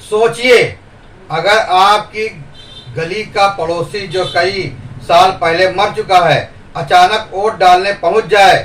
सोचिए, अगर आपकी गली का पड़ोसी जो कई साल पहले मर चुका है अचानक वोट डालने पहुंच जाए,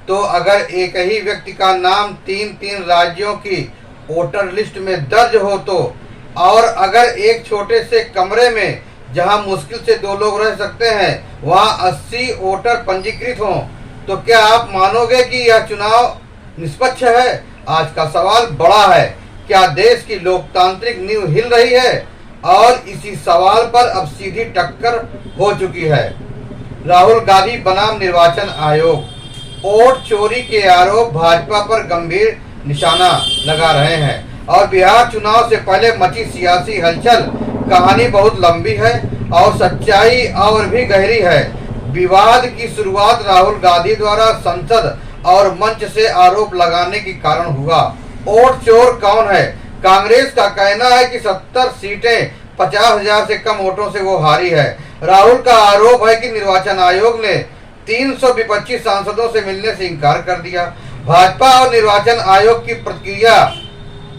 तो अगर एक ही व्यक्ति का नाम तीन तीन राज्यों की वोटर लिस्ट में दर्ज हो तो, और अगर एक छोटे से कमरे में जहां मुश्किल से 2 लोग रह सकते हैं वहां 80 वोटर पंजीकृत हों, तो क्या आप मानोगे कि यह चुनाव निष्पक्ष है? आज का सवाल बड़ा है, क्या देश की लोकतांत्रिक नींव हिल रही है? और इसी सवाल पर अब सीधी टक्कर हो चुकी है। राहुल गांधी बनाम निर्वाचन आयोग, वोट चोरी के आरोप भाजपा पर गंभीर निशाना लगा रहे हैं और बिहार चुनाव से पहले मची सियासी हलचल कहानी बहुत लंबी है और सच्चाई और भी गहरी है। विवाद की शुरुआत राहुल गांधी द्वारा संसद और मंच से आरोप लगाने के कारण हुआ। वोट चोर कौन है? कांग्रेस का कहना है कि 70 सीटें 50,000 से कम वोटों से वो हारी है। राहुल का आरोप है कि निर्वाचन आयोग ने 300 विपक्षी सांसदों से मिलने से इनकार कर दिया। भाजपा और निर्वाचन आयोग की प्रतिक्रिया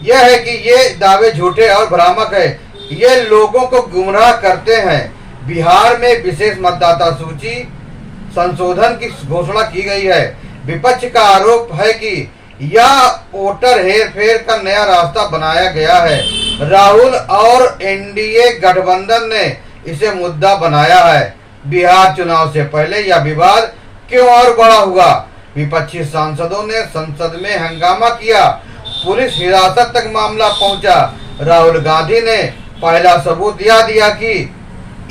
यह है कि ये दावे झूठे और भ्रामक है, ये लोगों को गुमराह करते हैं। बिहार में विशेष मतदाता सूची संशोधन की घोषणा की गई है। विपक्ष का आरोप है कि यह वोटर हेरफेर का नया रास्ता बनाया गया है। राहुल और एनडीए गठबंधन ने इसे मुद्दा बनाया है। बिहार चुनाव से पहले यह विवाद क्यों और बड़ा हुआ? विपक्षी सांसदों ने संसद में हंगामा किया, पुलिस हिरासत तक मामला पहुंचा। राहुल गांधी ने पहला सबूत यह दिया कि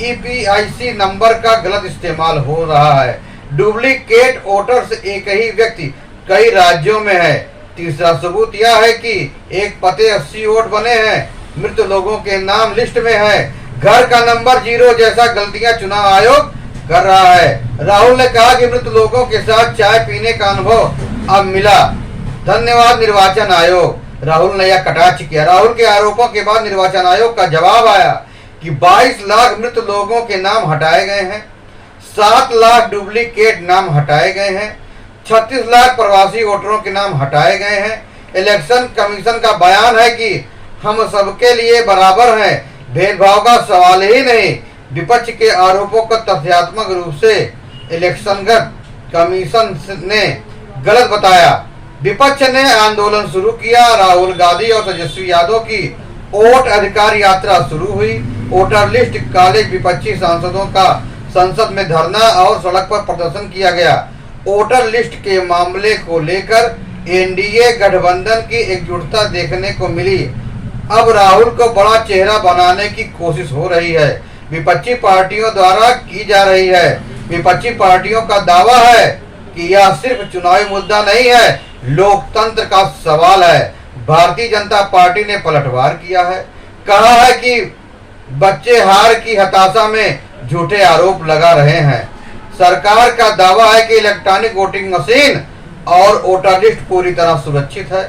ईपीआईसी नंबर का गलत इस्तेमाल हो रहा है। डुप्लीकेट वोटर्स एक ही व्यक्ति कई राज्यों में है। तीसरा सबूत यह है कि एक पते 80 वोट बने हैं, मृत लोगों के नाम लिस्ट में है। घर का नंबर 0 जैसा गलतियां चुनाव आयोग कर रहा है। राहुल ने कहा कि मृत लोगों के साथ चाय पीने का अनुभव अब मिला, धन्यवाद निर्वाचन आयोग। राहुल ने यह कटाक्ष किया। राहुल के आरोपों के बाद निर्वाचन आयोग का जवाब आया कि 22 लाख मृत लोगों के नाम हटाए गए हैं, 7 लाख डुप्लीकेट नाम हटाए गए हैं, 36 लाख प्रवासी वोटरों के नाम हटाए गए हैं। इलेक्शन कमीशन का बयान है कि हम सबके लिए बराबर हैं, भेदभाव का सवाल ही नहीं। विपक्ष के आरोपों को तथ्यात्मक रूप से इलेक्शन कमीशन ने गलत बताया। विपक्ष ने आंदोलन शुरू किया। राहुल गांधी और तेजस्वी यादव की वोट अधिकार यात्रा शुरू हुई। वोटर लिस्ट कॉलेज विपक्षी सांसदों का संसद में धरना और सड़क पर प्रदर्शन किया गया। वोटर लिस्ट के मामले को लेकर एनडीए गठबंधन की एकजुटता देखने को मिली। अब राहुल को बड़ा चेहरा बनाने की कोशिश हो रही है, विपक्षी पार्टियों द्वारा की जा रही है। विपक्षी पार्टियों का दावा है कि यह सिर्फ चुनावी मुद्दा नहीं है, लोकतंत्र का सवाल है। भारतीय जनता पार्टी ने पलटवार किया है, कहा है कि बच्चे हार की हताशा में झूठे आरोप लगा रहे हैं। सरकार का दावा है कि इलेक्ट्रॉनिक वोटिंग मशीन और वोटर लिस्ट पूरी तरह सुरक्षित है।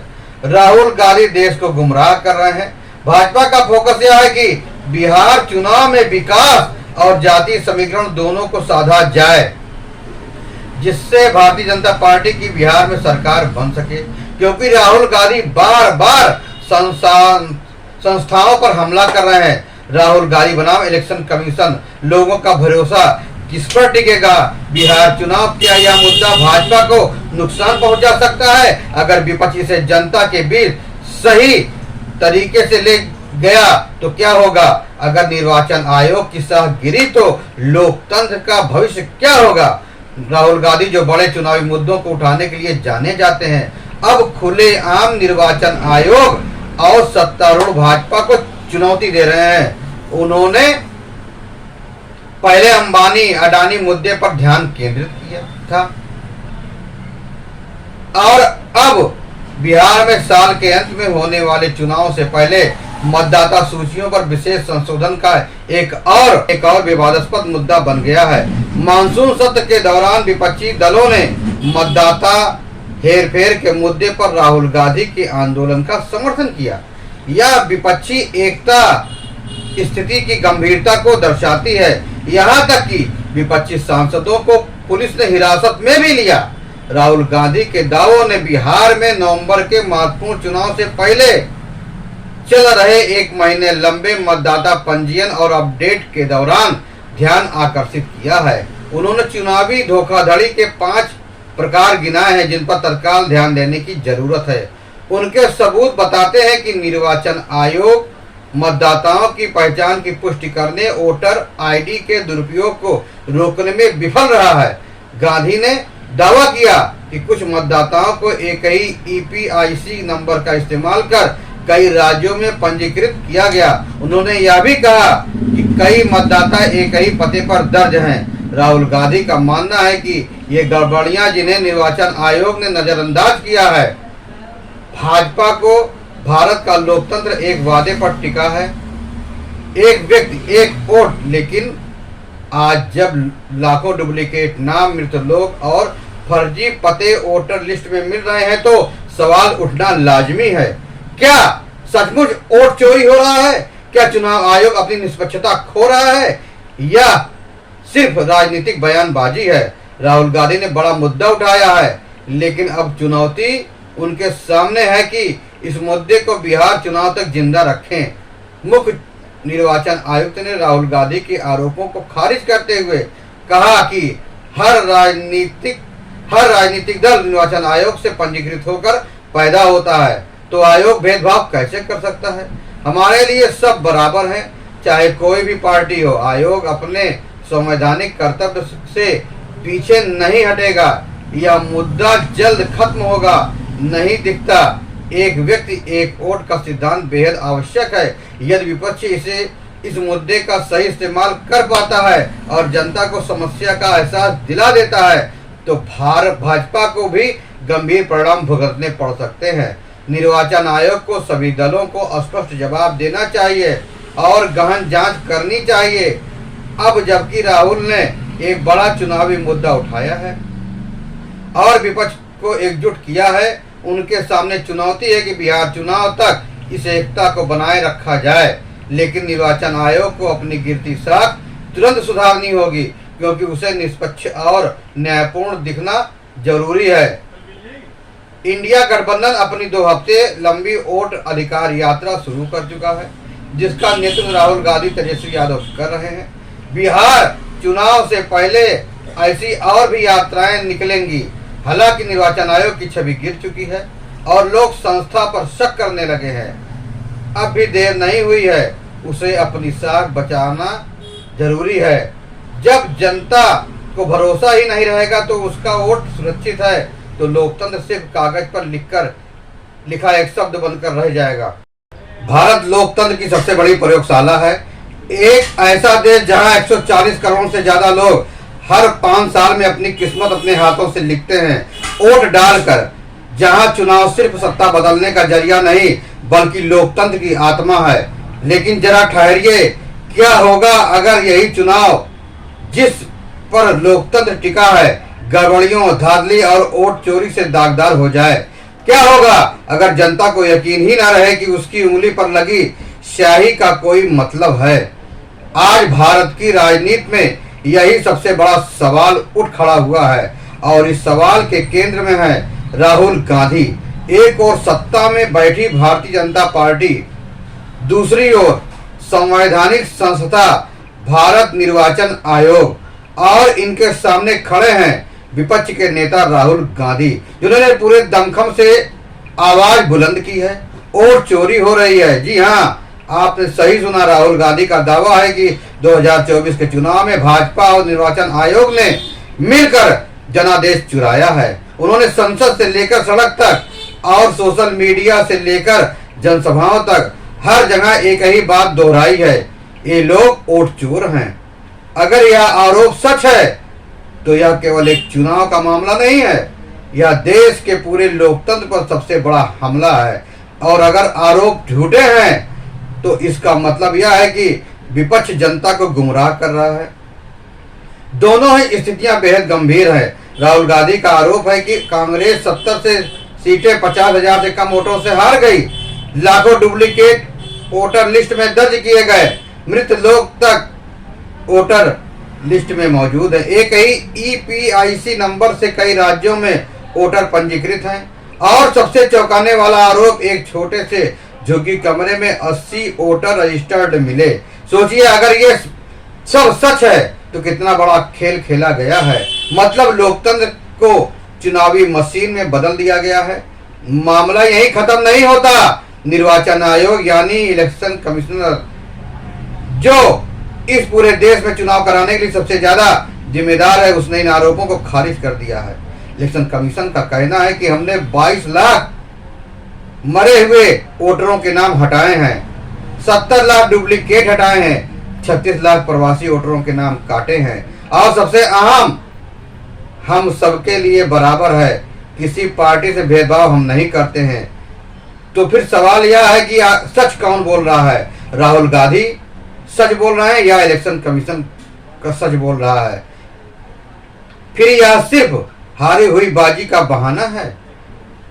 राहुल गांधी देश को गुमराह कर रहे हैं। भाजपा का फोकस यह है कि बिहार चुनाव में विकास और जातीय समीकरण दोनों को साधा जाए, जिससे भारतीय जनता पार्टी की बिहार में सरकार बन सके। क्योंकि राहुल गांधी बार बार संस्थाओं पर हमला कर रहे हैं। राहुल गांधी बनाम इलेक्शन कमीशन, लोगों का भरोसा किस पर टिकेगा? बिहार चुनाव क्या यह मुद्दा भाजपा को नुकसान पहुंचा सकता है? अगर विपक्ष इसे जनता के बीच सही तरीके से ले गया तो क्या होगा? अगर निर्वाचन आयोग की सह गिरी तो लोकतंत्र का भविष्य क्या होगा? राहुल गांधी जो बड़े चुनावी मुद्दों को उठाने के लिए जाने जाते हैं, अब खुलेआम निर्वाचन आयोग और सत्तारूढ़ भाजपा को चुनौती दे रहे हैं। उन्होंने पहले अंबानी अडानी मुद्दे पर ध्यान केंद्रित किया था और अब बिहार में साल के अंत में होने वाले चुनाव से पहले मतदाता सूचियों पर विशेष संशोधन का एक और विवादास्पद मुद्दा बन गया है। मानसून सत्र के दौरान विपक्षी दलों ने मतदाता हेरफेर के मुद्दे पर राहुल गांधी के आंदोलन का समर्थन किया। यह विपक्षी एकता स्थिति की गंभीरता को दर्शाती है। यहाँ तक कि विपक्षी सांसदों को पुलिस ने हिरासत में भी लिया। राहुल गांधी के दावों ने बिहार में नवंबर के महत्वपूर्ण चुनाव से पहले चल रहे 1 महीने लंबे मतदाता पंजीयन और अपडेट के दौरान ध्यान आकर्षित किया है। उन्होंने चुनावी धोखाधड़ी के 5 प्रकार गिनाए हैं जिन पर तत्काल ध्यान देने की जरूरत है। उनके सबूत बताते हैं कि निर्वाचन आयोग मतदाताओं की पहचान की पुष्टि करने, वोटर आईडी के दुरुपयोग को रोकने में विफल रहा है। गांधी ने दावा किया कि कुछ मतदाताओं को एक ही ईपीआईसी नंबर का इस्तेमाल कर कई राज्यों में पंजीकृत किया गया। उन्होंने यह भी कहा कि कई मतदाता एक ही पते पर दर्ज हैं। राहुल गांधी का मानना है कि ये गड़बड़ियां जिन्हें निर्वाचन आयोग ने नजरअंदाज किया है। भाजपा को भारत का लोकतंत्र एक वादे पर टिका है, एक व्यक्ति एक वोट, लेकिन आज जब लाखों डुप्लीकेट नाम, मृत लोग और फर्जी पते वोटर लिस्ट में मिल रहे हैं तो सवाल उठना लाजमी है। क्या सचमुच वोट चोरी हो रहा है? क्या चुनाव आयोग अपनी निष्पक्षता खो रहा है या सिर्फ राजनीतिक बयानबाजी है? राहुल गांधी ने बड़ा मुद्दा उठाया है, लेकिन अब चुनौती उनके सामने है कि इस मुद्दे को बिहार चुनाव तक जिंदा रखें। मुख्य निर्वाचन आयुक्त ने राहुल गांधी के आरोपों को खारिज करते हुए कहा कि हर राजनीतिक दल निर्वाचन आयोग से पंजीकृत होकर पैदा होता है, तो आयोग भेदभाव कैसे कर सकता है? हमारे लिए सब बराबर हैं, चाहे कोई भी पार्टी हो। आयोग अपने संवैधानिक कर्तव्य से पीछे नहीं हटेगा। यह मुद्दा जल्द खत्म होगा। नहीं दिखता एक व्यक्ति एक वोट का सिद्धांत बेहद आवश्यक है। यदि विपक्ष इस मुद्दे का सही इस्तेमाल कर पाता है और जनता को समस्या का एहसास दिला देता है तो भाजपा को भी गंभीर परिणाम भुगतने पड़ सकते हैं। निर्वाचन आयोग को सभी दलों को स्पष्ट जवाब देना चाहिए और गहन जांच करनी चाहिए। अब जबकि राहुल ने एक बड़ा चुनावी मुद्दा उठाया है और विपक्ष को एकजुट किया है, उनके सामने चुनौती है कि बिहार चुनाव तक इस एकता को बनाए रखा जाए। लेकिन निर्वाचन आयोग को अपनी गिरती साख तुरंत सुधारनी होगी, क्योंकि उसे निष्पक्ष और न्यायपूर्ण दिखना जरूरी है। इंडिया गठबंधन अपनी 2 हफ्ते लंबी वोट अधिकार यात्रा शुरू कर चुका है, जिसका नेतृत्व राहुल गांधी, तेजस्वी यादव कर रहे हैं। बिहार चुनाव से पहले ऐसी और भी यात्राएं निकलेंगी। हालांकि निर्वाचन आयोग की छवि गिर चुकी है और लोग संस्था पर शक करने लगे हैं। अब भी देर नहीं हुई है, उसे अपनी साख बचाना जरूरी है। जब जनता को भरोसा ही नहीं रहेगा तो उसका वोट सुरक्षित है तो लोकतंत्र सिर्फ कागज पर लिखा एक शब्द बनकर रह जाएगा। भारत लोकतंत्र की सबसे बड़ी प्रयोगशाला है। एक ऐसा देश जहां 140 करोड़ से ज्यादा लोग हर 5 साल में अपनी किस्मत अपने हाथों से लिखते हैं, वोट डालकर। जहां चुनाव सिर्फ सत्ता बदलने का जरिया नहीं बल्कि लोकतंत्र की आत्मा है। लेकिन जरा ठहरिए, क्या होगा अगर यही चुनाव जिस पर लोकतंत्र टिका है गड़बड़ियों, धांधली और वोट चोरी से दागदार हो जाए? क्या होगा अगर जनता को यकीन ही न रहे कि उसकी उंगली पर लगी स्याही का कोई मतलब है? आज भारत की राजनीति में यही सबसे बड़ा सवाल उठ खड़ा हुआ है और इस सवाल के केंद्र में है राहुल गांधी। एक ओर सत्ता में बैठी भारतीय जनता पार्टी, दूसरी ओर संवैधानिक संस्था भारत निर्वाचन आयोग और इनके सामने खड़े हैं विपक्ष के नेता राहुल गांधी, जिन्होंने पूरे दमखम से आवाज बुलंद की है। वोट चोरी हो रही है। जी हाँ, आपने सही सुना। राहुल गांधी का दावा है कि 2024 के चुनाव में भाजपा और निर्वाचन आयोग ने मिलकर जनादेश चुराया है। उन्होंने संसद से लेकर सड़क तक और सोशल मीडिया से लेकर जनसभाओं तक हर जगह एक ही बात दोहराई है, ये लोग वोट चोर हैं। अगर यह आरोप सच है तो यह केवल एक चुनाव का मामला नहीं है, यह देश के पूरे लोकतंत्र पर सबसे बड़ा हमला है। और अगर आरोप झूठे हैं तो इसका मतलब यह है कि विपक्ष जनता को गुमराह कर रहा है। दोनों ही स्थितियां बेहद गंभीर है। राहुल गांधी का आरोप है कि कांग्रेस 70 से सीटें 50,000 से कम वोटों से हार गई। लाखों डुप्लीकेट वोटर लिस्ट में दर्ज किए गए, मृत लोग तक वोटर लिस्ट में मौजूद है। एक ही ईपीआईसी नंबर से कई राज्यों में वोटर पंजीकृत हैं। और सबसे चौंकाने वाला आरोप एक छोटे से झुग्गी कमरे में 80 वोटर रजिस्टर्ड मिले। सोचिए अगर ये सब सच है तो कितना बड़ा खेल खेला गया है। मतलब लोकतंत्र को चुनावी मशीन में बदल दिया गया है। मामला यही खत्म नहीं होता। निर्वाचन आयोग यानी इलेक्शन कमिश्नर, जो इस पूरे देश में चुनाव कराने के लिए सबसे ज्यादा जिम्मेदार है, उसने इन आरोपों को खारिज कर दिया है। इलेक्शन कमीशन का कहना है कि हमने 22 लाख मरे हुए वोटरों के नाम हटाए हैं, 70 लाख डुप्लीकेट हटाए हैं, 36 लाख प्रवासी वोटरों के नाम काटे हैं, और सबसे अहम, हम सबके लिए बराबर है, किसी पार्टी से भेदभाव हम नहीं करते हैं। तो फिर सवाल यह है कि सच कौन बोल रहा है? राहुल गांधी सच बोल रहे हैं या इलेक्शन कमीशन का सच बोल रहा है? फिर यह सिर्फ हारी हुई बाजी का बहाना है।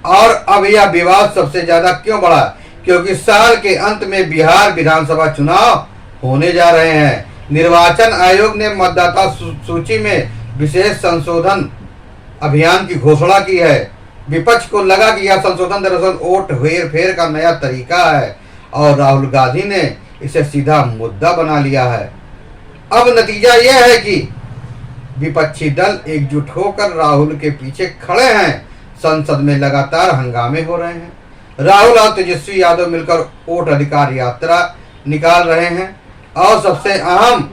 और अब यह विवाद सबसे ज्यादा क्यों बढ़ा? क्योंकि साल के अंत में बिहार विधानसभा चुनाव होने जा रहे हैं। निर्वाचन आयोग ने मतदाता सूची में विशेष संशोधन अभियान की घोषणा की है। विपक्ष को लगा कि यह संशोधन दरअसल वोट हेर-फेर का नया तरीका है और राहुल गांधी ने इसे सीधा मुद्दा बना लिया है। अब नतीजा यह है कि विपक्षी दल एकजुट होकर राहुल के पीछे खड़े हैं। संसद में लगातार हंगामे हो रहे हैं। राहुल और तेजस्वी यादव मिलकर वोट अधिकार यात्रा निकाल रहे हैं और सबसे अहम,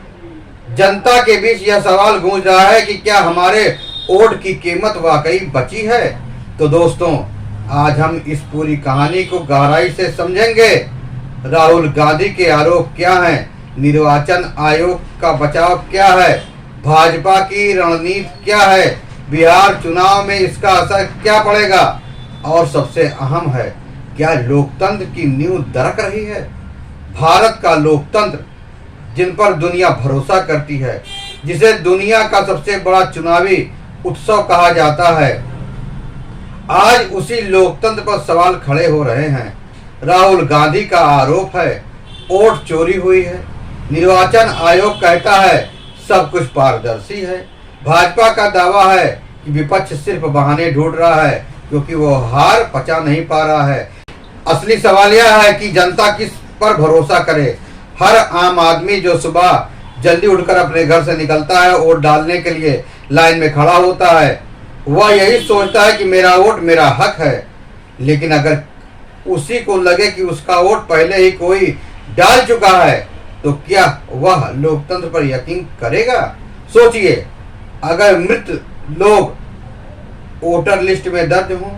जनता के बीच यह सवाल गूंज रहा है कि क्या हमारे वोट की कीमत वाकई बची है? तो दोस्तों, आज हम इस पूरी कहानी को गहराई से समझेंगे। राहुल गांधी के आरोप क्या हैं? निर्वाचन आयोग का बचाव क्या है? भाजपा की रणनीति क्या है? बिहार चुनाव में इसका असर क्या पड़ेगा? और सबसे अहम है, क्या लोकतंत्र की नींव दरक रही है? भारत का लोकतंत्र, जिन पर दुनिया भरोसा करती है, जिसे दुनिया का सबसे बड़ा चुनावी उत्सव कहा जाता है, आज उसी लोकतंत्र पर सवाल खड़े हो रहे हैं। राहुल गांधी का आरोप है वोट चोरी हुई है। निर्वाचन आयोग कहता है सब कुछ पारदर्शी है। भाजपा का दावा है कि विपक्ष सिर्फ बहाने ढूंढ रहा है क्योंकि वो हार पचा नहीं पा रहा है। असली सवाल यह है कि जनता किस पर भरोसा करे। हर आम आदमी जो सुबह जल्दी उठकर अपने घर से निकलता है, वोट डालने के लिए लाइन में खड़ा होता है, वह यही सोचता है कि मेरा वोट मेरा हक है। लेकिन अगर उसी को लगे कि उसका वोट पहले ही कोई डाल चुका है, तो क्या वह लोकतंत्र पर यकीन करेगा? सोचिए, अगर मृत लोग वोटर लिस्ट में दर्ज हों,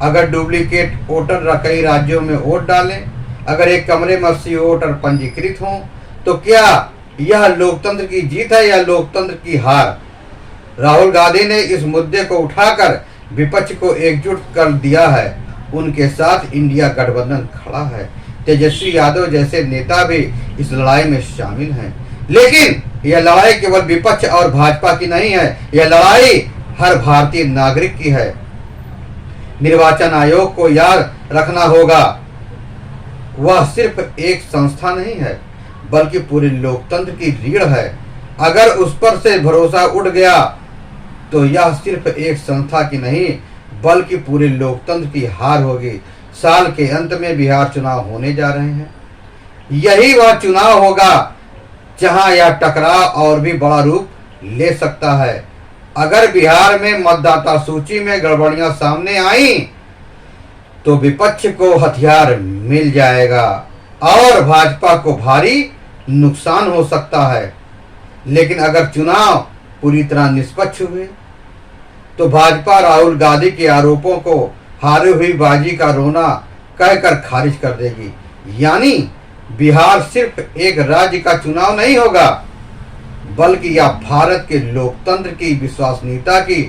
अगर डुप्लीकेट वोटर कई राज्यों में वोट डालें, अगर एक कमरे में 80 वोटर पंजीकृत हों, तो क्या यह लोकतंत्र की जीत है या लोकतंत्र की हार? राहुल गांधी ने इस मुद्दे को उठाकर विपक्ष को एकजुट कर दिया है। उनके साथ इंडिया गठबंधन खड़ा है। तेजस्वी यादव जैसे नेता भी इस लड़ाई में शामिल हैं। लेकिन यह लड़ाई केवल विपक्ष और भाजपा की नहीं है, यह लड़ाई हर भारतीय नागरिक की है। निर्वाचन आयोग को याद रखना होगा, वह सिर्फ एक संस्था नहीं है, बल्कि पूरे लोकतंत्र की रीढ़ है। अगर उस पर से भरोसा उठ गया तो यह सिर्फ एक संस्था की नहीं, बल्कि पूरे लोकतंत्र की हार होगी। साल के अंत में बिहार चुनाव होने जा रहे हैं। यही वह चुनाव होगा जहां यह टकराव और भी बड़ा रूप ले सकता है। अगर बिहार में मतदाता सूची में गड़बड़ियां सामने आई तो विपक्ष को हथियार मिल जाएगा और भाजपा को भारी नुकसान हो सकता है। लेकिन अगर चुनाव पूरी तरह निष्पक्ष हुए तो भाजपा राहुल गांधी के आरोपों को हारी हुई बाजी का रोना कहकर खारिज कर देगी। यानी बिहार सिर्फ एक राज्य का चुनाव नहीं होगा, बल्कि यह भारत के लोकतंत्र की विश्वसनीयता की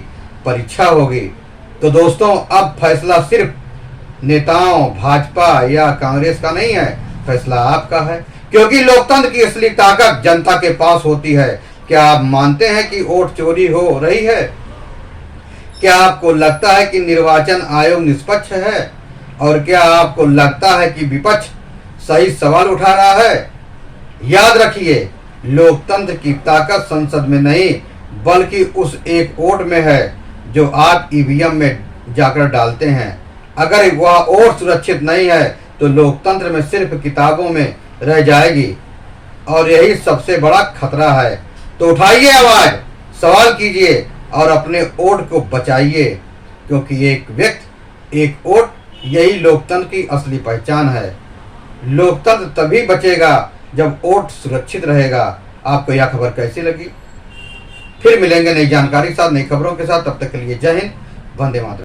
परीक्षा होगी। तो दोस्तों, अब फैसला सिर्फ नेताओं, भाजपा या कांग्रेस का नहीं है, फैसला आपका है, क्योंकि लोकतंत्र की असली ताकत जनता के पास होती है। क्या आप मानते हैं कि वोट चोरी हो रही है? क्या आपको लगता है कि निर्वाचन आयोग निष्पक्ष है? और क्या आपको लगता है कि विपक्ष सही सवाल उठा रहा है? याद रखिए, लोकतंत्र की ताकत संसद में नहीं, बल्कि उस एक वोट में है जो आप ईवीएम में जाकर डालते हैं। अगर वह वोट सुरक्षित नहीं है तो लोकतंत्र में सिर्फ किताबों में रह जाएगी, और यही सबसे बड़ा खतरा है। तो उठाइए आवाज, सवाल कीजिए और अपने वोट को बचाइए, क्योंकि एक व्यक्ति एक वोट, यही लोकतंत्र की असली पहचान है। लोकतंत्र तभी बचेगा जब वोट सुरक्षित रहेगा। आपको यह खबर कैसी लगी? फिर मिलेंगे नई जानकारी के साथ, नई खबरों के साथ। तब तक के लिए जय हिंद, वंदे मातरम।